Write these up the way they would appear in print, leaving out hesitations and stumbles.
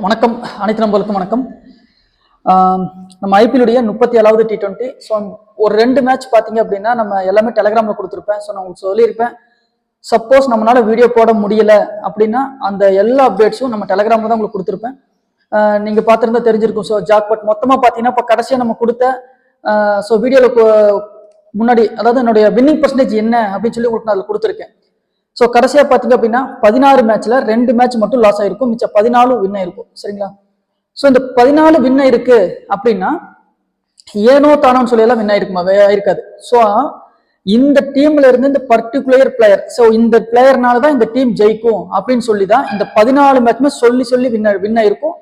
வணக்கம் அனைத்து நம்பர்களுக்கும் வணக்கம். நம்ம ஐபிஎல்லுடைய 37வது T20. ஸோ ஒரு 2 மேட்ச் பார்த்தீங்க அப்படின்னா நம்ம எல்லாமே டெலகிராமில் கொடுத்துருப்பேன். ஸோ நான் உங்களுக்கு சொல்லியிருப்பேன், சப்போஸ் நம்மளால வீடியோ போட முடியல அப்படின்னா அந்த எல்லா அப்டேட்ஸும் நம்ம டெலகிராமில் தான் உங்களுக்கு கொடுத்துருப்பேன். நீங்கள் பார்த்துருந்தா தெரிஞ்சிருக்கும். ஸோ ஜாக்பாட் மொத்தமாக பார்த்தீங்கன்னா இப்போ கடைசியாக நம்ம கொடுத்த ஸோ வீடியோவில் முன்னாடி அதாவது என்னுடைய வின்னிங் பர்சன்டேஜ் என்ன அப்படின்னு சொல்லி உங்களுக்கு நான் அதில் கொடுத்துருக்கேன். ஸோ கடைசியாக பார்த்தீங்க அப்படின்னா 16 மேட்ச்ல 2 மேட்ச் மட்டும் லாஸ் ஆயிருக்கும், மிச்சம் 14 வின் ஆயிருக்கும். சரிங்களா? ஸோ இந்த 14 வின் ஆயிருக்கு அப்படின்னா ஏனோ தானோன்னு சொல்லி எல்லாம் வின் ஆயிருக்குமா? ஆயிருக்காது. ஸோ இந்த டீம்ல இருந்து இந்த பர்டிகுலர் பிளேயர், ஸோ இந்த பிளேயர்னால தான் இந்த டீம் ஜெயிக்கும் அப்படின்னு சொல்லி தான் இந்த 14 மேட்ச்மே சொல்லி வின் ஆயிருக்கும்.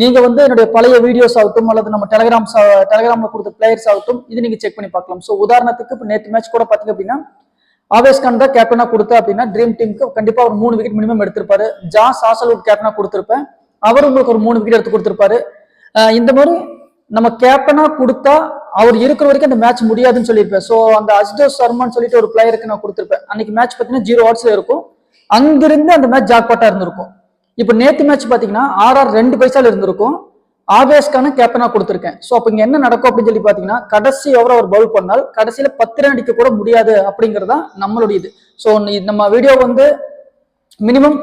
நீங்க என்னுடைய பழைய வீடியோஸ் ஆகட்டும் அல்லது நம்ம டெலகிராம்ல கொடுத்த பிளேயர்ஸ் ஆகட்டும், இது நீங்க செக் பண்ணி பார்க்கலாம். ஸோ உதாரணத்துக்கு இப்போ நேற்று மேட்ச் கூட பாத்தீங்க அப்படின்னா ஆவேஸ் கான் தான் கேப்டனா கொடுத்த அப்படின்னா ட்ரீம் டீமுக்கு கண்டிப்பா ஒரு 3 விக்கெட் மினிமம் எடுத்திருப்பாரு. ஜாஸ் ஹாசல்வுட் கேப்டனா கொடுத்திருப்பேன், அவர் உங்களுக்கு ஒரு 3 விக்கெட் எடுத்து கொடுத்திருப்பாரு. இந்த மாதிரி நம்ம கேப்டனா கொடுத்தா அவர் இருக்கிற வரைக்கும் அந்த மேட்ச் முடியாதுன்னு சொல்லியிருப்பேன். ஸோ அந்த அஸ்டோஸ் சர்மான்னு சொல்லிட்டு ஒரு பிளேயருக்கு நான் கொடுத்திருப்பேன். அன்னைக்கு மேட்ச் பார்த்தீங்கன்னா 0 ஓவர்ஸ்ல இருக்கும், அங்கிருந்து அந்த மேட்ச் ஜாக்பாட்டா இருந்திருக்கும். இப்போ நேத்து மேட்ச் பாத்தீங்கன்னா 2 பைசால இருந்திருக்கும், ஆவேஸ்கான கேப்டனா கொடுத்திருக்கேன். ஸோ அப்ப இங்க என்ன நடக்கும் அப்படின்னு சொல்லி பாத்தீங்கன்னா கடைசி ஓவர் அவர் பவுல் பண்ணால் கடைசியில 10 ரன் அடிக்க கூட முடியாது அப்படிங்கறதா நம்மளுடைய இது. ஸோ நம்ம வீடியோ மினிமம்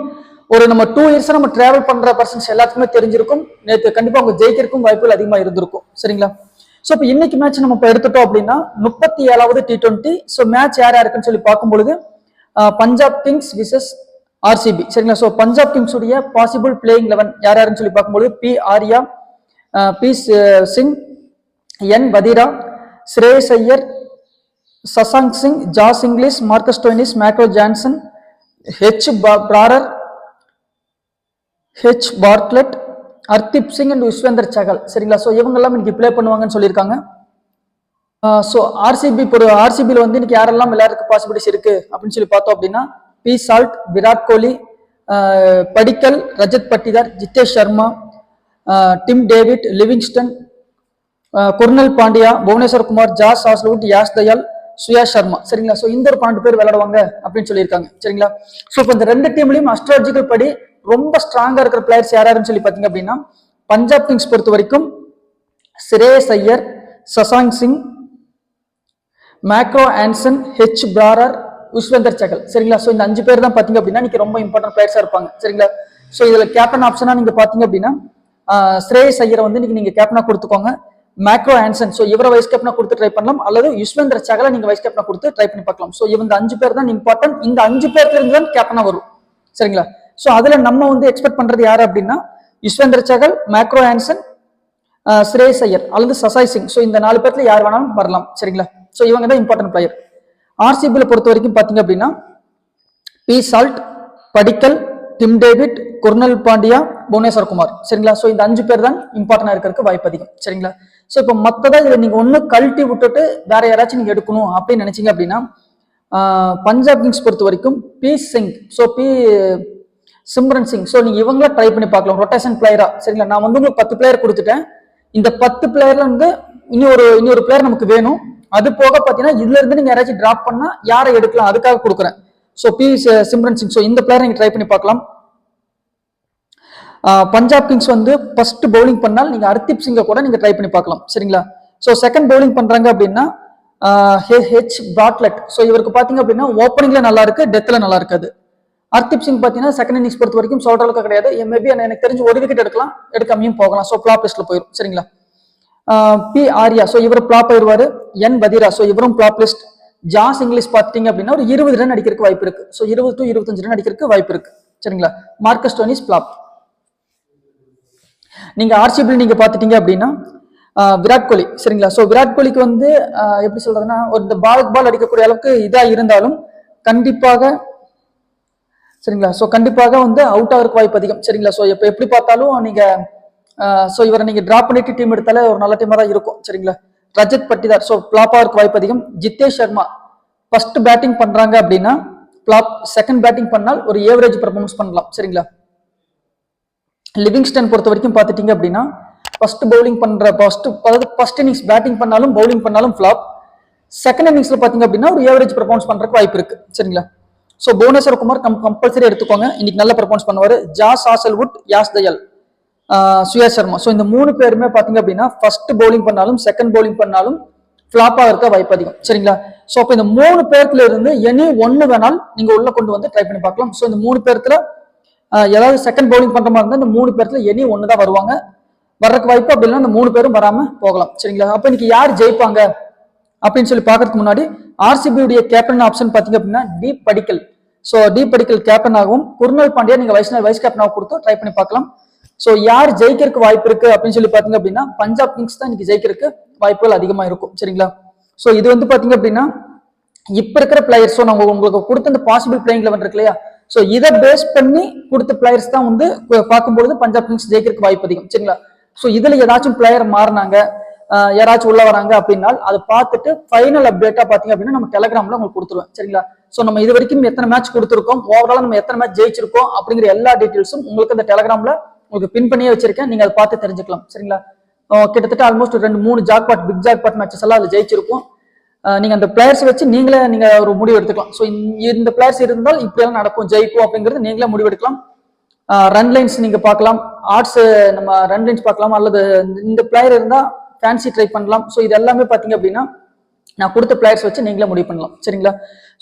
ஒரு நம்ம 2 இயர்ஸ் நம்ம டிராவல் பண்ற பர்சன்ஸ் எல்லாத்துக்குமே தெரிஞ்சிருக்கும். நேற்று கண்டிப்பா அவங்க ஜெயிக்கிறதுக்கும் வாய்ப்புகள் அதிகமா இருந்திருக்கும். சரிங்களா? ஸோ இப்போ இன்னைக்கு மேட்ச் நம்ம இப்போ எடுத்துட்டோம் அப்படின்னா 37வது T20. ஸோ மேட்ச் யார் யாருக்குன்னு சொல்லி பார்க்கும்பொழுது பஞ்சாப் கிங்ஸ் விசஸ் ஆர்சிபி. சரிங்களா? ஸோ பஞ்சாப் கிங்ஸ் உடைய பாசிபிள் பிளேயிங் 11 யார் யாருன்னு சொல்லி பார்க்கும்போது P Arya, P Singh, N Wadhera, Shreyas Iyer, Shashank Singh, Josh Inglis, Marcus Stoinis, மேக்ரோ Jansen, H Brar, H Bartlett, Hardeep Singh and Yuzvendra Chahal. சரிங்களா? ஸோ இவங்க எல்லாம் இன்னைக்கு பிளே பண்ணுவாங்கன்னு சொல்லியிருக்காங்க. ஸோ ஆர்சிபியில் இன்னைக்கு யாரெல்லாம் விளையாடுறதுக்கு பாசிபிலிட்டிஸ் இருக்கு அப்படின்னு சொல்லி பார்த்தோம் அப்படின்னா P Salt, Virat Kohli, Padikkal, Rajat Patidar, Jitesh Sharma, Tim David, Livingstone, Krunal Pandya, Bhuvneshwar Kumar, Josh Hazlewood, Yash Dayal, Suyash Sharma. சரிங்களா? ஸோ இந்த ஒரு 12 பேர் விளையாடுவாங்க அப்படின்னு சொல்லியிருக்காங்க. சரிங்களா? ஸோ இப்போ இந்த 2 டீம்லையும் அஸ்ட்ராலஜிக்கல் படி ரொம்ப ஸ்ட்ராங்கா இருக்கிற பிளேயர்ஸ் யாருன்னு சொல்லி பார்த்தீங்க அப்படின்னா பஞ்சாப் கிங்ஸ் பொறுத்த வரைக்கும் ஸ்ரேயஸ் ஐயர், சசாங்க் சிங், மேக்ரோ ஆன்சன், ஹெச் பிராரர், யுஸ்வேந்தர் சகல். சரிங்களா? ஸோ இந்த 5 பேர் தான் பார்த்தீங்க அப்படின்னா இன்னைக்கு ரொம்ப இம்பார்ட்டன்ட் பிளேயர்ஸா இருப்பாங்க. சரிங்களா? ஸோ இதுல கேப்டன் ஆப்ஷனா நீங்க பாத்தீங்க அப்படின்னா ஸ்ரேயஸ் ஐயரை இன்னைக்கு நீங்க கேப்டனா கொடுத்துக்கோங்க. மேக்ரோ ஆன்சன், ஸோ இவரை வைஸ் கேப்டனா கொடுத்து ட்ரை பண்ணலாம், அல்லது யுஸ்வேந்தர் சகலை நீங்க வைஸ் கேப்டனா கொடுத்து ட்ரை பண்ணி பார்க்கலாம். ஸோ இவங்க 5 பேர் தான் இம்பார்ட்டன்ட். இந்த 5 பேர்ல இருந்து தான் கேப்டனா வரும். சரிங்களா? ஸோ அதுல நம்ம எக்ஸ்பெக்ட் பண்றது யாரு அப்படின்னா யுஸ்வேந்தர் சகல், மேக்ரோ ஆன்சன், ஸ்ரேயஸ் ஐயர் அல்லது சசாய் சிங். ஸோ இந்த 4 பேர்ல யார் வேணாலும் வரலாம். சரிங்களா? ஸோ இவங்க தான் இம்பார்ட்டன்ட் பிளேயர். ஆர்சிபியில் பொறுத்த வரைக்கும் பாத்தீங்க அப்படின்னா P Salt, Padikkal, Tim David, Krunal Pandya, Bhuvneshwar Kumar. சரிங்களா? ஸோ இந்த 5 பேர் தான் இம்பார்ட்டன்டா இருக்கிறதுக்கு வாய்ப்பு அதிகம். சரிங்களா? ஸோ இப்போ மற்றதா இதை நீங்க கழட்டி விட்டுட்டு வேற யாராச்சும் நீங்க எடுக்கணும் அப்படின்னு நினைச்சீங்க அப்படின்னா பஞ்சாப் கிங்ஸ் பொறுத்த வரைக்கும் P Singh, so P Simran Singh, so நீங்க இவங்கள ட்ரை பண்ணி பார்க்கலாம் ரொட்டேஷன் பிளேயரா. சரிங்களா? நான் உங்களுக்கு 10 பிளேயர் கொடுத்துட்டேன். இந்த 10 பிளேயர்ல இன்னொரு பிளேயர் நமக்கு வேணும். அது போக பாத்தீங்கன்னா இதுல இருந்து நீங்க யாராச்சும் டிராப் பண்ணா யாரை எடுக்கலாம் அதுக்காக கொடுக்குறேன். So P Simran Singh, so இந்த பிளேயர் நீங்க ட்ரை பண்ணி பார்க்கலாம். பஞ்சாப் கிங்ஸ் ஃபர்ஸ்ட் பவுலிங் பண்ணால் நீங்க ஹர்தீப் சிங்கை கூட நீங்க ட்ரை பண்ணி பார்க்கலாம். சரிங்களா? ஸோ செகண்ட் பவுலிங் பண்றாங்க அப்படின்னா ஹெச் பார்க்லெட், ஸோ இவருக்கு பாத்தீங்க அப்படின்னா ஓப்பனிங்ல நல்லா இருக்கு, டெத்ல நல்லா இருக்காது. ஹர்தீப் சிங் பாத்தீங்கன்னா செகண்ட் இன்னிங்ஸ் பொறுத்த வரைக்கும் சொல்ற அளவுக்கு கிடையாது. மேபி எனக்கு தெரிஞ்சு 1 விக்கெட் எடுக்காமையும் போகலாம். ஸோ பிளாப் லிஸ்ட்ல போயிடும். சரிங்களா? பி ஆர்யா, ஸோ இவர் பிளாப் ஆயிடுவாரு. என் வதீரா, ஸோ இவரும் பிளாப் லிஸ்ட். ஜாஸ் இங்கிலீஷ் பாத்தீங்க அப்படின்னா ஒரு 20 ரன் அடிக்கிறதுக்கு வாய்ப்பு இருக்கு. ஸோ 20 to 25 ரன் அடிக்கிறதுக்கு வாய்ப்பு இருக்கு. சரிங்களா? Marcus Stoinis flop. நீங்க ஆர்சிபி நீங்க பாத்துட்டீங்க அப்படின்னா விராட் கோலி. சரிங்களா? ஸோ விராட் கோலிக்கு எப்படி சொல்றதுன்னா ஒரு பால் அடிக்கக்கூடிய அளவுக்கு இதா இருந்தாலும் கண்டிப்பாக சரிங்களா? ஸோ கண்டிப்பாக அவுட் ஆகிறதுக்கு வாய்ப்பு அதிகம். சரிங்களா? ஸோ இப்போ எப்படி பார்த்தாலும் நீங்க ஸோ இவரை நீங்க டிராப் பண்ணிட்டு டீம் எடுத்தாலே ஒரு நல்ல டீமா தான் இருக்கும். சரிங்களா? ரஜத் பட்டிதார், ஸோ பிளாப் ஆகிறதுக்கு வாய்ப்பு அதிகம். ஜித்தேஷ் சர்மா ஃபர்ஸ்ட் பேட்டிங் பண்றாங்க அப்படின்னா பிளாப், செகண்ட் பேட்டிங் பண்ணால் ஒரு ஏவரேஜ் பெர்ஃபார்மன்ஸ் பண்ணலாம். சரிங்களா? லிவிங்ஸ்டன் பொறுத்த வரைக்கும் பாத்துட்டீங்க அப்படின்னா ஃபர்ஸ்ட் பவுலிங் பண்ற ஃபர்ஸ்ட் இன்னிங்ஸ் பேட்டிங் பண்ணாலும் பவுலிங் பண்ணாலும் பிளாப், செகண்ட் இன்னிங்ஸ்ல பாத்தீங்க அப்படின்னா ஒரு ஏவரேஜ் பெர்ஃபார்மன்ஸ் பண்றதுக்கு வாய்ப்பு இருக்கு. சரிங்களா? ஸோ புவனேஸ்வர் குமார் கம்பல்சரி எடுத்துக்கோங்க, இன்னைக்கு நல்ல பெர்ஃபார்மன்ஸ் பண்ணுவாரு. ஜாஸ் ஹாசல்வுட், யாஷ் தயால், சுயா சர்மா. ஸோ இந்த 3 பேருமே பாத்தீங்க அப்படின்னா ஃபர்ஸ்ட் பவுலிங் பண்ணாலும் செகண்ட் பவுலிங் பண்ணாலும் ஃபிளாப்பா இருக்க வாய்ப்பு அதிகம். சரிங்களா? ஸோ அப்போ இந்த 3 பேர்த்துல இருந்து எனி ஒன்னு வேணாலும் நீங்க உள்ள கொண்டு வந்து ட்ரை பண்ணி பார்க்கலாம். ஸோ இந்த 3 பேர்த்துல ஏதாவது செகண்ட் பவுலிங் பண்ற மாதிரி இருந்தா இந்த 3 பேர்த்துல எனி ஒன்னு தான் வருவாங்க. வர்றதுக்கு வாய்ப்பு அப்படின்னா இந்த 3 பேரும் வராம போகலாம். சரிங்களா? அப்ப இன்னைக்கு யார் ஜெயிப்பாங்க அப்படின்னு சொல்லி பாக்குறதுக்கு முன்னாடி ஆர்சிபியுடைய கேப்டன் ஆப்ஷன் பாத்தீங்க அப்படின்னா டீப் படிக்கல். ஸோ டீப் படிக்கல் கேப்டன் ஆகவும் குர்னல் பாண்டியா நீங்க வைஸ் கேப்டனாக கொடுத்து ட்ரை பண்ணி பார்க்கலாம். ஸோ யார் ஜெயிக்கிறதுக்கு வாய்ப்பு இருக்கு அப்படின்னு சொல்லி பாத்தீங்க அப்படின்னா பஞ்சாப் கிங்ஸ் தான் இன்னைக்கு ஜெயிக்கிறதுக்கு வாய்ப்புகள் அதிகமா இருக்கும். சரிங்களா? ஸோ இது வந்து பாத்தீங்க அப்படின்னா இப்ப இருக்கிற பிளேயர்ஸ் நாங்க உங்களுக்கு கொடுத்த இந்த பாசிபிள் பிளேயிங் 11 இருக்கு இல்லையா? ஸோ இதை பேஸ் பண்ணி கொடுத்த பிளேயர்ஸ் தான் வந்து பார்க்கும்போது பஞ்சாப் கிங்ஸ் ஜெயிக்கிறதுக்கு வாய்ப்பு அதிகம். சரிங்களா? ஸோ இதுல ஏதாச்சும் பிளேயர் மாறினாங்க, யாராச்சும் உள்ள வராங்க அப்படின்னா அதை பார்த்துட்டு ஃபைனல் அப்டேட்டா பாத்தீங்க அப்படின்னா நம்ம டெலிகிராம்ல உங்களுக்கு கொடுத்துருவேன். சரிங்களா? ஸோ நம்ம இது வரைக்கும் எத்தனை மேட்ச் கொடுத்துருக்கோம், ஓவராலா நம்ம எத்தனை மேட்ச் ஜெயிச்சிருக்கோம் அப்படிங்கிற எல்லா டீட்டெயில்ஸும் உங்களுக்கு அந்த டெலிகிராம்ல உங்களுக்கு பின் பண்ணியே வச்சிருக்கேன். நீங்க அதை பார்த்து தெரிஞ்சுக்கலாம். சரிங்களா? கிட்டத்தட்ட almost 2-3 jackpot big jackpot matches எல்லாம் அதுல ஜெயிச்சிருக்கும். நீங்க அந்த பிளேயர்ஸ் வச்சு நீங்க ஒரு முடிவு எடுத்துக்கலாம். ஸோ இந்த பிளேயர்ஸ் இருந்தால் இப்படி எல்லாம் நடக்கும், ஜெயிக்கும் அப்படிங்கிறது நீங்களே முடிவு எடுக்கலாம். ரன் லைன்ஸ் நீங்க பார்க்கலாம், ஆர்ட்ஸ் நம்ம ரன் லைன்ஸ் பார்க்கலாம், அல்லது இந்த பிளேயர் இருந்தா ஃபேன்சி ட்ரை பண்ணலாம். ஸோ இது எல்லாமே பாத்தீங்க அப்படின்னா நான் கொடுத்த பிளேயர்ஸ் வச்சு நீங்களே முடிவு பண்ணலாம். சரிங்களா?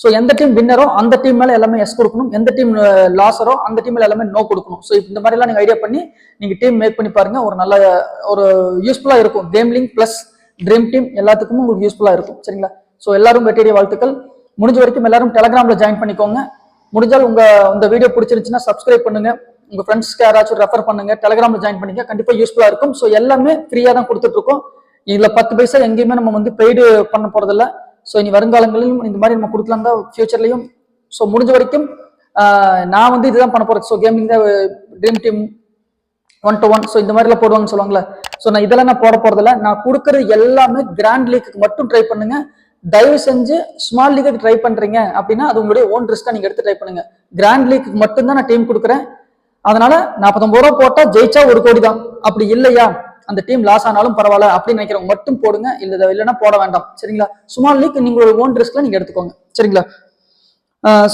ஸோ எந்த டீம் வின்னரோ அந்த டீம் மேல எல்லாமே எஸ் கொடுக்கணும், எந்த டீம் லாஸரோ அந்த டீம் மேல எல்லாமே நோ கொடுக்கணும். ஸோ இந்த மாதிரி எல்லாம் நீங்க ஐடியா பண்ணி நீங்க டீம் மேக் பண்ணி பாருங்க. ஒரு நல்ல ஒரு யூஸ்ஃபுல்லா இருக்கும். கேம்லிங் பிளஸ் ட்ரீம் டீம் எல்லாத்துக்கும் உங்களுக்கு யூஸ்ஃபுல்லா இருக்கும். சரிங்களா? ஸோ எல்லாரும் வெற்றியடைய வாழ்த்துக்கள். முடிஞ்ச வரைக்கும் எல்லாரும் டெலிகிராம்ல ஜாயின் பண்ணிக்கோங்க. முடிஞ்சால் இந்த வீடியோ பிடிச்சிருந்துச்சுன்னா சப்ஸ்கிரைப் பண்ணுங்க, உங்க ஃப்ரெண்ட்ஸ்க்கு யாராச்சும் ரெஃபர் பண்ணுங்க, டெலிகிராம்ல ஜாயின் பண்ணிக்க, கண்டிப்பா யூஸ்ஃபுல்லா இருக்கும். ஸோ எல்லாமே ஃப்ரீயா தான் கொடுத்துட்டு இருக்கோம். இதுல 10 பைசா எங்கேயுமே நம்ம வந்து பெய்டு பண்ண போறதில்ல. ஸோ இனி வருங்காலங்களிலும் இந்த மாதிரி நம்ம கொடுக்கலாம் தான் ஃபியூச்சர்லயும். ஸோ முடிஞ்ச வரைக்கும் நான் வந்து இதுதான் பண்ண போறேன். ஸோ கேமிங் தான் ட்ரீம் டீம் 1-to-1 ஸோ இந்த மாதிரிலாம் போடுவாங்கன்னு சொல்லுவாங்களே. ஸோ நான் இதெல்லாம் நான் போட போறதில்ல. நான் கொடுக்கறது எல்லாமே கிராண்ட் லீக்கு மட்டும் ட்ரை பண்ணுங்க. தயவு செஞ்சு ஸ்மால் லீக்கு ட்ரை பண்றீங்க அப்படின்னா அது உங்களுடைய ஓன் ரிஸ்கா நீங்க எடுத்து ட்ரை பண்ணுங்க. கிராண்ட் லீக்கு மட்டும்தான் நான் டீம் கொடுக்குறேன். அதனால 49 ரூபா போட்டா ஜெயிச்சா 1 கோடி தான். அப்படி இல்லையா, அந்த டீம் லாஸ் ஆனாலும் பரவாயில்ல அப்படின்னு நினைக்கிறவங்க மட்டும் போடுங்க, இல்லைன்னா போட வேண்டாம். சரிங்களா? ஸ்மால் லீக் நீங்க ஓன் ரிஸ்க்ல நீங்க எடுத்துக்கோங்க. சரிங்களா?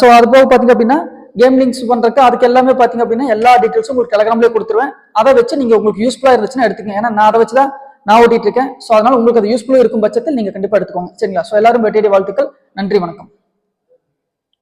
ஸோ அது போக பாத்தீங்க அப்படின்னா கேம் லிங்க்ஸ் பண்றதுக்கு அதுக்கு எல்லாமே பாத்தீங்க அப்படின்னா எல்லா டீடைல்ஸும் உங்களுக்கு டெலிகிராம்லயே கொடுத்துருவேன். அதை வச்சு நீங்க உங்களுக்கு யூஸ்ஃபுல்லா இருந்துச்சுன்னா எடுத்துக்கங்க. ஏன்னா நான் அதை வச்சுதான் நான் ஓட்டிட்டு இருக்கேன். ஸோ அதனால உங்களுக்கு அது யூஸ்ஃபுல்லா இருக்கும் பட்சத்தில் நீங்க கண்டிப்பா எடுத்துக்கோங்க. சரிங்களா? ஸோ எல்லாரும் வெற்றியடைய வாழ்த்துக்கள். நன்றி, வணக்கம்.